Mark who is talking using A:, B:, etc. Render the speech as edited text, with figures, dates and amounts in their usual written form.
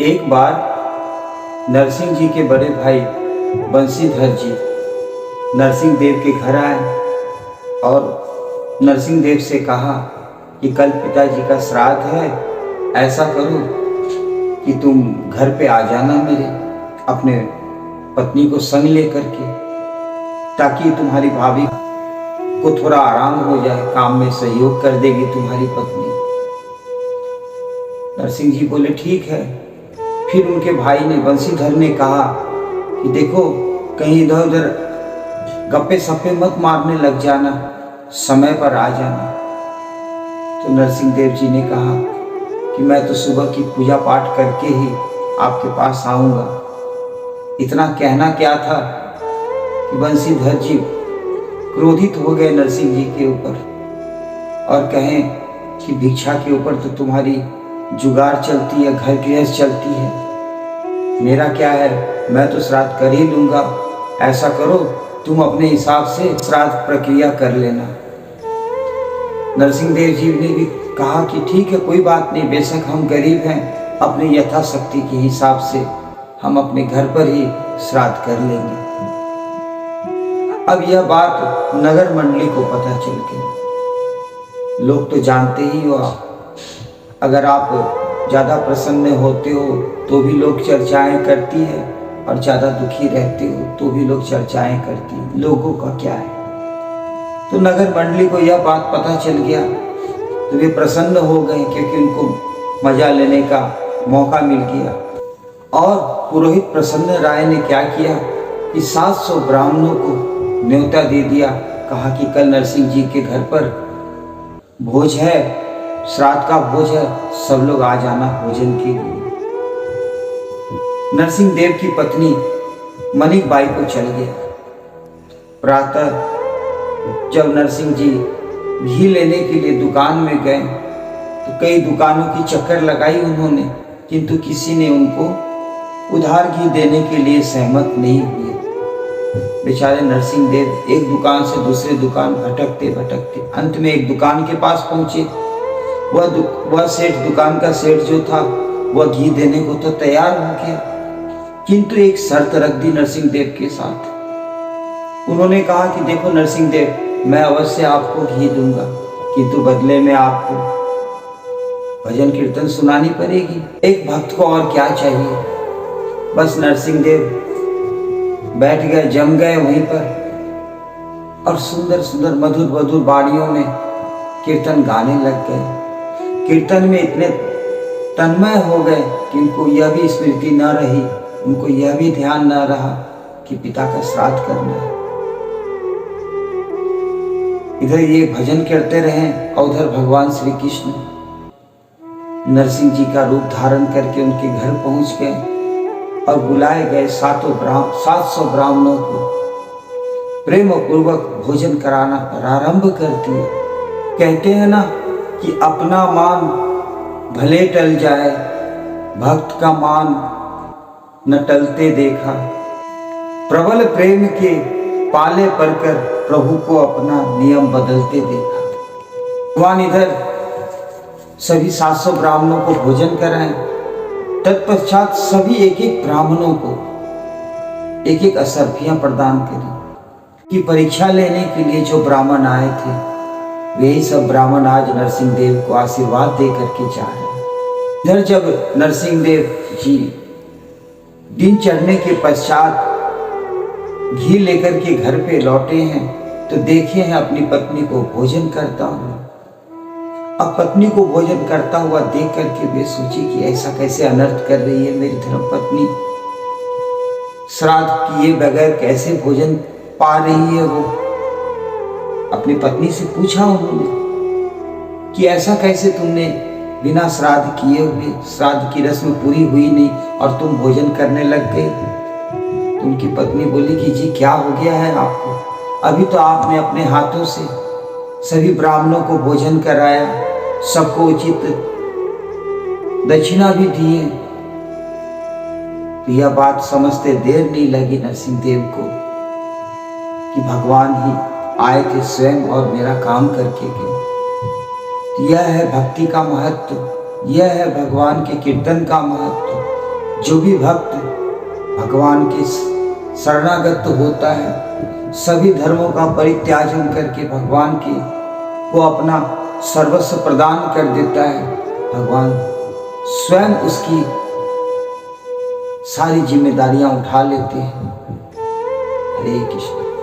A: एक बार नरसिंह जी के बड़े भाई बंशीधर जी नरसिंह देव के घर आए और नरसिंह देव से कहा कि कल पिताजी का श्राद्ध है, ऐसा करो कि तुम घर पे आ जाना मेरे, अपने पत्नी को संग लेकर के, ताकि तुम्हारी भाभी को थोड़ा आराम हो जाए, काम में सहयोग कर देगी तुम्हारी पत्नी। नरसिंह जी बोले ठीक है। फिर उनके भाई ने बंशीधर ने कहा कि देखो कहीं इधर उधर गप्पे सप्पे मत मारने लग जाना, समय पर आ जाना। तो नरसिंह देव जी ने कहा कि मैं तो सुबह की पूजा पाठ करके ही आपके पास आऊँगा। इतना कहना क्या था कि बंशीधर जी क्रोधित हो गए नरसिंह जी के ऊपर और कहें कि भिक्षा के ऊपर तो तुम्हारी जुगाड़ चलती है, घर गृहस्थ चलती है, मेरा क्या है, मैं तो श्राद्ध कर ही लूँगा। ऐसा करो तुम अपने हिसाब से श्राद्ध प्रक्रिया कर लेना। नरसिंह देव जी ने भी कहा कि ठीक है, कोई बात नहीं, बेशक हम गरीब हैं, अपने यथाशक्ति के हिसाब से हम अपने घर पर ही श्राद्ध कर लेंगे। अब यह बात नगर मंडली को पता चल गई। लोग तो जानते ही हो आप, अगर आप ज़्यादा प्रसन्न होते हो तो भी लोग चर्चाएं करती है, और ज़्यादा दुखी रहते हो तो भी लोग चर्चाएं करती है। लोगों का क्या है। तो नगर मंडली को यह बात पता चल गया तो वे प्रसन्न हो गए, क्योंकि उनको मजा लेने का मौका मिल गया। और पुरोहित प्रसन्न राय ने क्या किया कि 700 ब्राह्मणों को न्योता दे दिया। कहा कि कल नरसिंह जी के घर पर भोज है, श्राद्ध का भोज है, सब लोग आ जाना भोजन के लिए। नरसिंह देव की पत्नी मनिक बाई को चल गया। प्रातः जब नरसिंह जी घी लेने के लिए दुकान में गए तो कई दुकानों की चक्कर लगाई उन्होंने, किंतु किसी ने उनको उधार घी देने के लिए सहमत नहीं हुए। बेचारे नरसिंह देव एक दुकान से दूसरे दुकान भटकते भटकते अंत में एक दुकान के पास पहुंचे। वह सेठ, दुकान का सेठ जो था, वह घी देने को तो तैयार हो गया, किंतु एक शर्त रख दी नरसिंह देव के साथ। उन्होंने कहा कि देखो नरसिंह देव, मैं अवश्य आपको घी दूंगा, किंतु बदले में आपको भजन कीर्तन सुनानी पड़ेगी। एक भक्त को और क्या चाहिए। बस नरसिंह देव बैठ गए, जम गए वहीं पर, और सुंदर सुंदर मधुर मधुर बाणियों में कीर्तन गाने लग गए। कीर्तन में इतने तन्मय हो गए कि उनको यह भी स्मृति न रही, उनको यह भी ध्यान न रहा कि पिता का श्राद्ध करना है। इधर ये भजन करते रहे और उधर भगवान श्री कृष्ण नरसिंह जी का रूप धारण करके उनके घर पहुंच गए और बुलाए गए 700 ब्राह्मणों को प्रेम पूर्वक भोजन कराना प्रारंभ कर दिया। कहते हैं ना कि अपना मान भले टल जाए, भक्त का मान न टलते देखा। प्रबल प्रेम के पाले पड़कर प्रभु को अपना नियम बदलते देखा। भगवान इधर सभी 700 ब्राह्मणों को भोजन कराएं। तत्पश्चात सभी एक एक ब्राह्मणों को एक एक असरफियां प्रदान करी कि परीक्षा लेने के लिए जो ब्राह्मण आए थे, वही सब ब्राह्मण आज नरसिंह देव को आशीर्वाद दे करके जा रहे हैं। इधर जब नरसिंह देव जी दिन चढ़ने के पश्चात घी लेकर के घर पे लौटे हैं तो देखे हैं अपनी पत्नी को भोजन करता हुआ। अब पत्नी को भोजन करता हुआ देख करके वे सोचे कि ऐसा कैसे अनर्थ कर रही है मेरी धर्मपत्नी, श्राद्ध किए बगैर कैसे भोजन पा रही है वो। अपनी पत्नी से पूछा उन्होंने कि ऐसा कैसे तुमने बिना श्राद्ध किए हुए, श्राद्ध की रस्म पूरी हुई नहीं और तुम भोजन करने लग गए। तो उनकी पत्नी बोली कि जी क्या हो गया है आपको, अभी तो आपने अपने हाथों से सभी ब्राह्मणों को भोजन कराया, सबको उचित दक्षिणा भी दिए। तो यह बात समझते देर नहीं लगी नरसिंह देव को कि भगवान ही आए थे स्वयं और मेरा काम करके गए। यह है भक्ति का महत्व, यह है भगवान के कीर्तन का महत्व, जो भी भक्त भगवान के शरणागत होता है, सभी धर्मों का परित्याजन करके भगवान के को अपना सर्वस्व प्रदान कर देता है, भगवान स्वयं उसकी सारी जिम्मेदारियां उठा लेते हैं। हरे कृष्ण।